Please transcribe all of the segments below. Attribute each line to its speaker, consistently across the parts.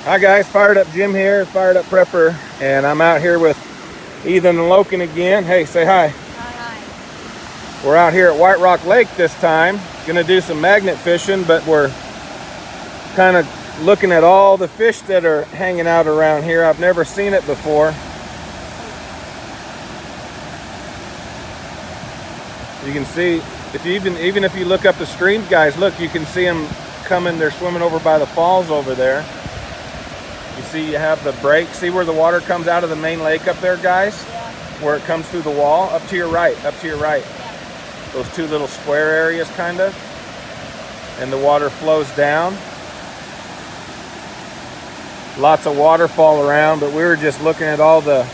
Speaker 1: Hi guys, Fired Up Jim here, Fired Up Prepper, and I'm out here with Ethan and Logan again. Hey, say hi.
Speaker 2: Hi.
Speaker 1: We're out here at White Rock Lake this time. Gonna do some magnet fishing, but we're kind of looking at all the fish that are hanging out around here. I've never seen it before. You can see, if you even if you look up the streams, guys, look, you can see them coming. They're swimming over by the falls over there. You see, you have the break. See where the water comes out of the main lake up there, guys?
Speaker 2: Yeah.
Speaker 1: Where it comes through the wall? Up to your right, up to your right.
Speaker 2: Yeah.
Speaker 1: Those two little square areas, kind of. And the water flows down. Lots of waterfall around, but we were just looking at all the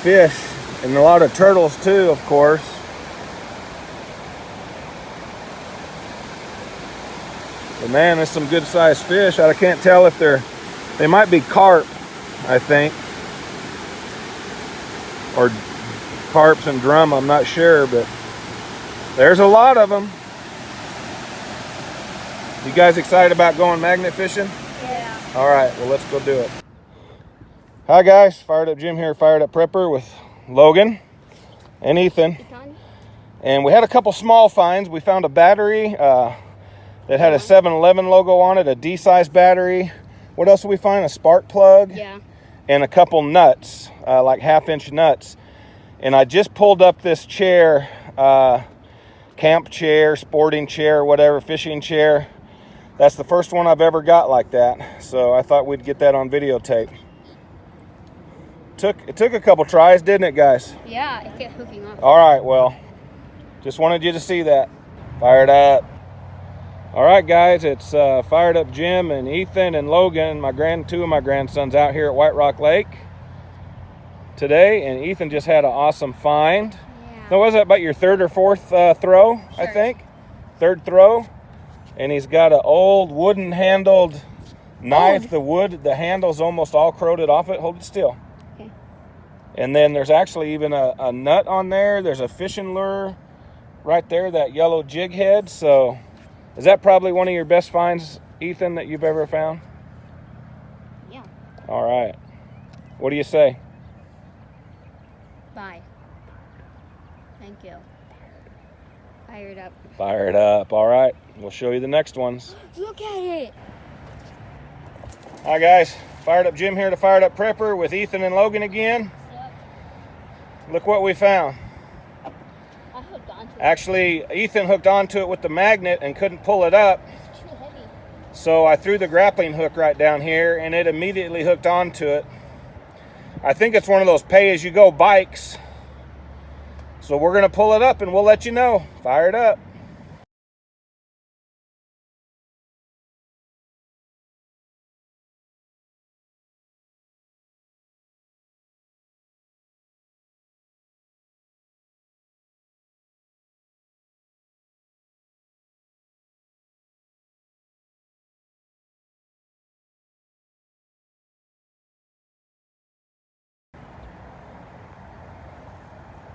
Speaker 1: fish and a lot of turtles too, of course. But man, there's some good sized fish. I can't tell if they might be carp, I think, or carps and drum, I'm not sure, but there's a lot of them. You guys excited about going magnet fishing?
Speaker 2: Yeah.
Speaker 1: All right, well, let's go do it. Hi guys, Fired Up Jim here, Fired Up Prepper with Logan and Ethan. And we had a couple small finds. We found a battery that had a 7-Eleven logo on it, a D-size battery. What else did we find? A spark plug.
Speaker 2: Yeah.
Speaker 1: And a couple nuts, like 1/2-inch nuts. And I just pulled up this chair, camp chair, sporting chair, whatever, fishing chair. That's the first one I've ever got like that. So I thought we'd get that on videotape. It took a couple tries, didn't it, guys?
Speaker 2: Yeah, it kept hooking up.
Speaker 1: All right, well, just wanted you to see that. Fired up. All right, guys, it's Fired Up Jim and Ethan and Logan, two of my grandsons, out here at White Rock Lake today. And Ethan just had an awesome find.
Speaker 2: Yeah.
Speaker 1: Now, was that about your third or fourth throw, I think? Third throw. And he's got an old wooden handled knife. The handle's almost all corroded off it. Hold it still.
Speaker 2: Okay.
Speaker 1: And then there's actually even a nut on there. There's a fishing lure right there, that yellow jig head. So is that probably one of your best finds, Ethan, that you've ever found?
Speaker 2: Yeah.
Speaker 1: All right. What do you say?
Speaker 2: Bye. Thank you. Fired up.
Speaker 1: Fired up. All right. We'll show you the next ones.
Speaker 2: Look at it.
Speaker 1: Hi, guys. Fired Up Jim here to Fired Up Prepper with Ethan and Logan again.
Speaker 2: Yep.
Speaker 1: Look what we found.
Speaker 2: I hooked onto it.
Speaker 1: Actually, Ethan hooked onto it with the magnet and couldn't pull it up.
Speaker 2: It's too heavy.
Speaker 1: So I threw the grappling hook right down here and it immediately hooked onto it. I think it's one of those pay-as-you-go bikes. So we're going to pull it up and we'll let you know. Fired up.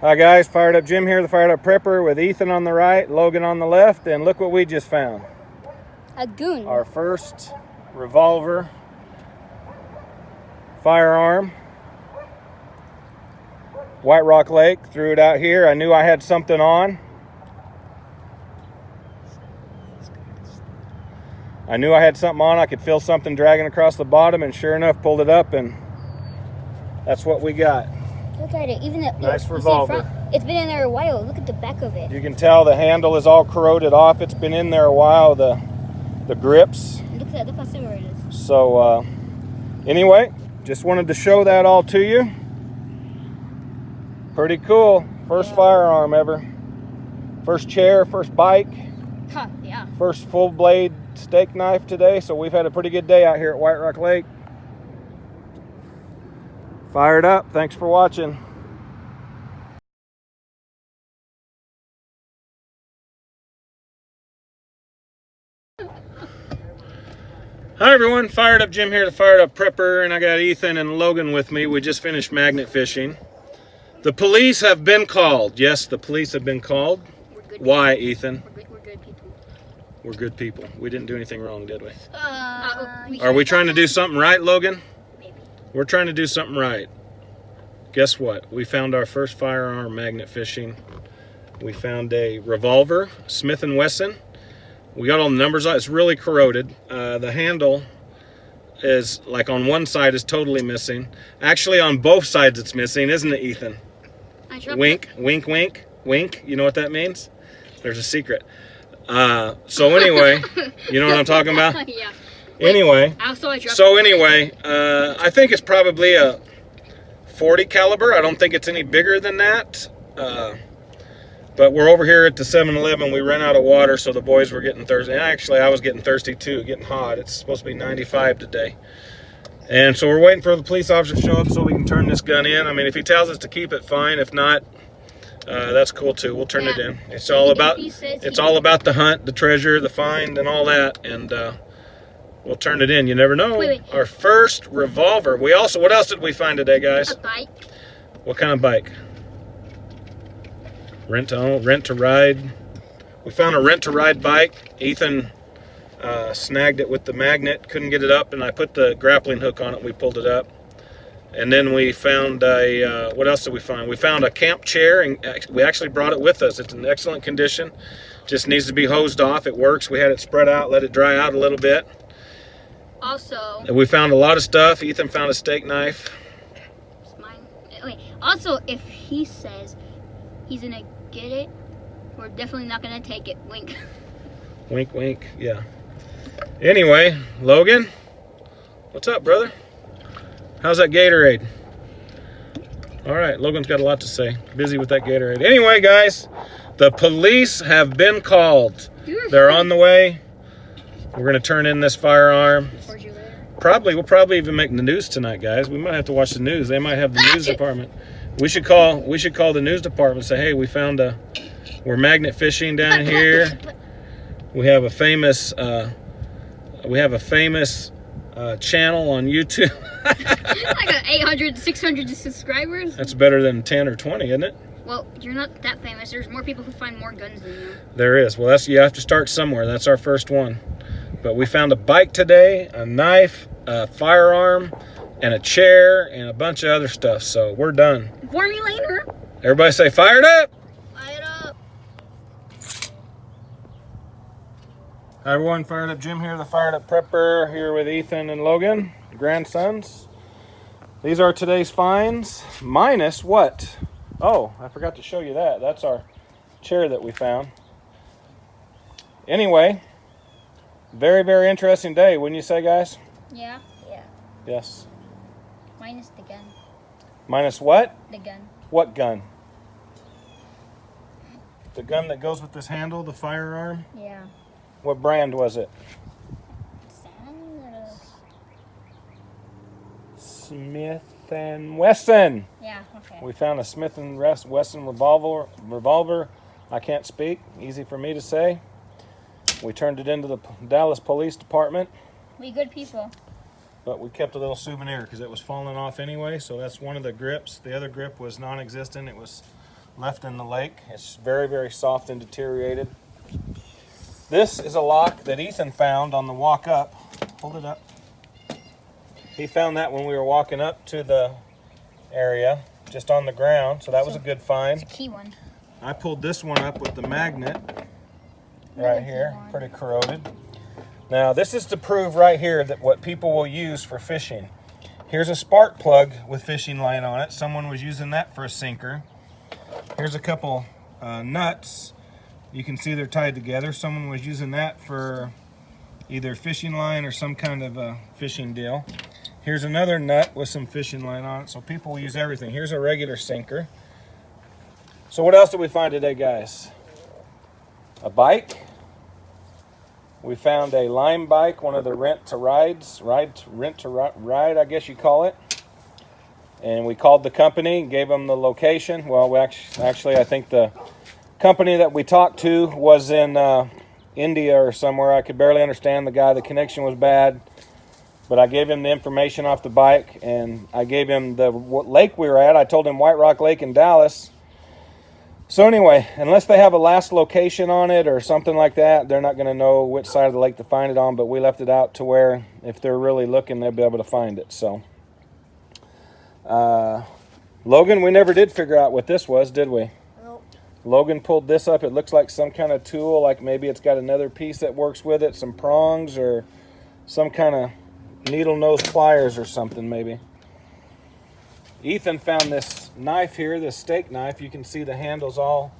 Speaker 1: Hi guys, Fired Up Jim here, the Fired Up Prepper with Ethan on the right, Logan on the left, and look what we just found.
Speaker 2: A goon.
Speaker 1: Our first revolver firearm. White Rock Lake, threw it out here. I knew I had something on. I could feel something dragging across the bottom, and sure enough, pulled it up, and that's what we got.
Speaker 2: Look at it. Even the
Speaker 1: Nice revolver.
Speaker 2: It's been in there a while. Look at the back of it.
Speaker 1: You can tell the handle is all corroded off. It's been in there a while, the grips.
Speaker 2: Look how silver it is.
Speaker 1: So anyway, just wanted to show that all to you. Pretty cool. First firearm ever. First chair, first bike.
Speaker 2: Huh, yeah.
Speaker 1: First full blade steak knife today. So we've had a pretty good day out here at White Rock Lake. Fired up. Thanks for watching. Hi everyone, Fired Up Jim here, the Fired Up Prepper, and I got Ethan and Logan with me. We just finished magnet fishing. The police have been called. Yes, the police have been called. Why, Ethan?
Speaker 2: We're good people.
Speaker 1: We're good people. We didn't do anything wrong, did we?
Speaker 2: We
Speaker 1: Are we trying to do something right, Logan?
Speaker 2: Maybe.
Speaker 1: We're trying to do something right. Guess what? We found our first firearm magnet fishing. We found a revolver, Smith & Wesson. We got all the numbers on it. It's really corroded. The handle is, like, on one side is totally missing. Actually, on both sides it's missing, isn't it, Ethan? Wink, wink, wink, wink. You know what that means? There's a secret. So anyway, you know what I'm talking about?
Speaker 2: Yeah.
Speaker 1: Anyway, I think it's probably a 40 caliber. I don't think it's any bigger than that. But we're over here at the 7-Eleven. We ran out of water, so the boys were getting thirsty. And actually, I was getting thirsty too, getting hot. It's supposed to be 95 today. And so we're waiting for the police officer to show up so we can turn this gun in. I mean, if he tells us to keep it, fine. If not, that's cool too. We'll turn it in. It's all about the hunt, the treasure, the find, and all that. And we'll turn it in. You never know.
Speaker 2: Wait.
Speaker 1: Our first revolver. What else did we find today, guys?
Speaker 2: A bike.
Speaker 1: What kind of bike? Rent to ride. We found a rent to ride bike. Ethan snagged it with the magnet, couldn't get it up, and I put the grappling hook on it and we pulled it up. And then we found what else did we find? We found a camp chair, and we actually brought it with us. It's in excellent condition. Just needs to be hosed off. It works. We had it spread out, let it dry out a little bit.
Speaker 2: Also,
Speaker 1: and we found a lot of stuff. Ethan found a steak knife.
Speaker 2: It's mine. Wait. Also, if he says he's gonna get it, we're definitely not gonna take it. Wink.
Speaker 1: Wink, wink. Yeah. Anyway, Logan, what's up, brother? How's that Gatorade? All right, Logan's got a lot to say. Busy with that Gatorade. Anyway, guys, the police have been called. They're on the way. We're going to turn in this firearm. We'll probably even make the news tonight, guys. We might have to watch the news. They might have the news department. We should call the news department and say, hey, we're magnet fishing down here. We have a famous channel on YouTube.
Speaker 2: I got 800, 600 subscribers.
Speaker 1: That's better than 10 or 20, isn't it?
Speaker 2: Well, you're not that famous. There's more people who find more guns than you.
Speaker 1: There is. Well, you have to start somewhere. That's our first one. But we found a bike today, a knife, a firearm, and a chair, and a bunch of other stuff. So we're done.
Speaker 2: For me later.
Speaker 1: Everybody say, fired up!
Speaker 2: Fired up.
Speaker 1: Hi everyone, Fired Up Jim here, the Fired Up Prepper, here with Ethan and Logan, grandsons. These are today's finds, minus what? Oh, I forgot to show you that. That's our chair that we found. Anyway, very, very interesting day, wouldn't you say, guys?
Speaker 2: Yeah. Yeah.
Speaker 1: Yes.
Speaker 2: Minus the gun.
Speaker 1: Minus what?
Speaker 2: The gun.
Speaker 1: What gun? The gun that goes with this handle, the firearm?
Speaker 2: Yeah.
Speaker 1: What brand was it? Smith & Wesson.
Speaker 2: Yeah, okay.
Speaker 1: We found a Smith & Wesson revolver. I can't speak. Easy for me to say. We turned it into the Dallas Police Department.
Speaker 2: We good people.
Speaker 1: But we kept a little souvenir because it was falling off anyway. So that's one of the grips. The other grip was non-existent. It was left in the lake. It's very, very soft and deteriorated. This is a lock that Ethan found on the walk up. Hold it up. He found that when we were walking up to the area, just on the ground. So that was a good find.
Speaker 2: It's a key one.
Speaker 1: I pulled this one up with the magnet right here. Pretty corroded. Now this is to prove right here that what people will use for fishing. Here's a spark plug with fishing line on it. Someone was using that for a sinker. Here's a couple nuts. You can see they're tied together. Someone was using that for either fishing line or some kind of a fishing deal. Here's another nut with some fishing line on it. So people will use everything. Here's a regular sinker. So what else did we find today, guys? A bike. We found a Lime bike, one of the rent to ride, I guess you call it. And we called the company, gave them the location. Well, we actually I think the company that we talked to was in India or somewhere. I could barely understand the guy. The connection was bad. But I gave him the information off the bike, and I gave him what lake we were at. I told him White Rock Lake in Dallas. So anyway, unless they have a last location on it or something like that, they're not going to know which side of the lake to find it on, but we left it out to where if they're really looking, they'll be able to find it. So, Logan, we never did figure out what this was, did we?
Speaker 2: Nope.
Speaker 1: Logan pulled this up. It looks like some kind of tool, like maybe it's got another piece that works with it, some prongs or some kind of needle nose pliers or something maybe. Ethan found this knife here, this steak knife. You can see the handle's all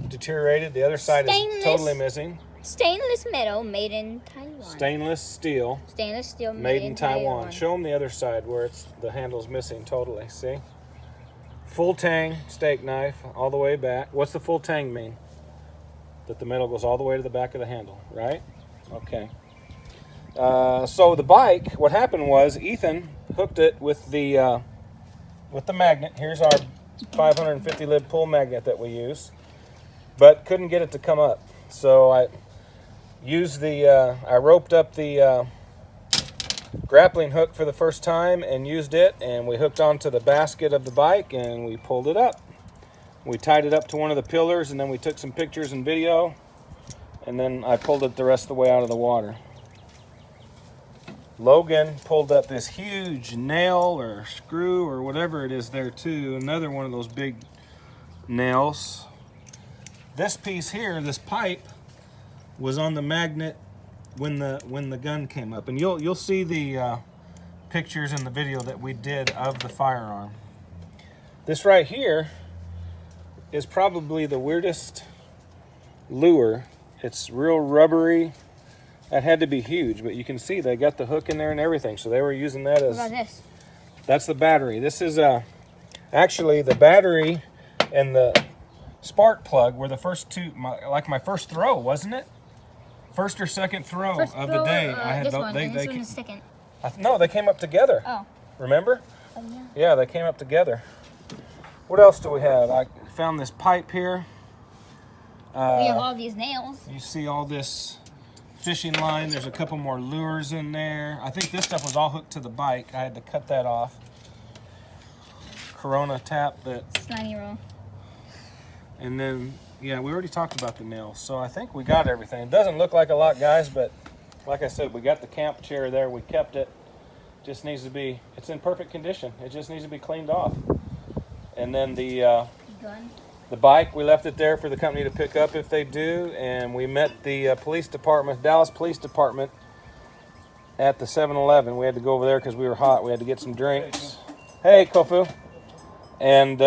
Speaker 1: deteriorated. The other side is totally missing.
Speaker 2: Stainless metal made in Taiwan.
Speaker 1: Stainless steel.
Speaker 2: Stainless steel
Speaker 1: made in Taiwan. Show them the other side where the handle's missing totally. See? Full tang steak knife all the way back. What's the full tang mean? That the metal goes all the way to the back of the handle, right? Okay. So the bike, what happened was Ethan hooked it with the magnet. Here's our 550 lib pull magnet that we use, but couldn't get it to come up. So I used I roped up the grappling hook for the first time and used it, and we hooked onto the basket of the bike and we pulled it up. We tied it up to one of the pillars, and then we took some pictures and video, and then I pulled it the rest of the way out of the water. Logan pulled up this huge nail or screw or whatever it is there too. Another one of those big nails. This piece here, this pipe, was on the magnet when the gun came up, and you'll see the pictures in the video that we did of the firearm. This right here is probably the weirdest lure. It's real rubbery. That had to be huge, but you can see they got the hook in there and everything, so they were using that as...
Speaker 2: What about this?
Speaker 1: That's the battery. This is actually the battery and the spark plug were the first two, my first throw, wasn't it? First or second throw of the day. I had
Speaker 2: this
Speaker 1: those.
Speaker 2: one, this one is second.
Speaker 1: No, they came up together.
Speaker 2: Oh.
Speaker 1: Remember?
Speaker 2: Oh, yeah.
Speaker 1: Yeah, they came up together. What else do we have? I found this pipe here.
Speaker 2: We have all these nails.
Speaker 1: You see all this fishing line. There's a couple more lures in there. I think this stuff was all hooked to the bike. I had to cut that off. Corona tap that.
Speaker 2: Slimy roll.
Speaker 1: And then, yeah, we already talked about the nails. So I think we got everything. It doesn't look like a lot, guys, but like I said, we got the camp chair there. We kept it. Just needs to be, it's in perfect condition. It just needs to be cleaned off. And then the
Speaker 2: Gun.
Speaker 1: The bike, we left it there for the company to pick up if they do, and we met the police department, Dallas Police Department, at the 7-Eleven. We had to go over there because we were hot. We had to get some drinks. Hey, Kofu. And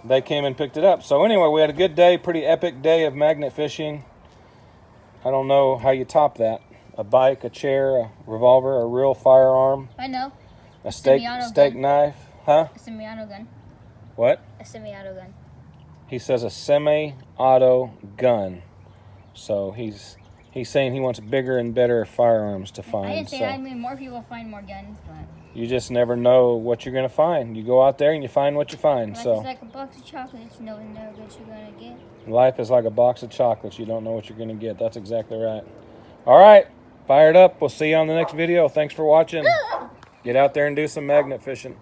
Speaker 1: they came and picked it up. So anyway, we had a good day, pretty epic day of magnet fishing. I don't know how you top that. A bike, a chair, a revolver, a real firearm.
Speaker 2: I know.
Speaker 1: A steak knife. Huh?
Speaker 2: A semi-auto gun.
Speaker 1: What?
Speaker 2: A semi-auto gun.
Speaker 1: He says a semi-auto gun. So he's saying he wants bigger and better firearms to find.
Speaker 2: I didn't say I mean more people find more guns, but
Speaker 1: you just never know what you're gonna find. You go out there and you find what you find.
Speaker 2: life is like a box of chocolates. You never know what you're gonna get.
Speaker 1: Life is like a box of chocolates. You don't know what you're gonna get. That's exactly right. All right, fired up. We'll see you on the next video. Thanks for watching. Get out there and do some magnet fishing.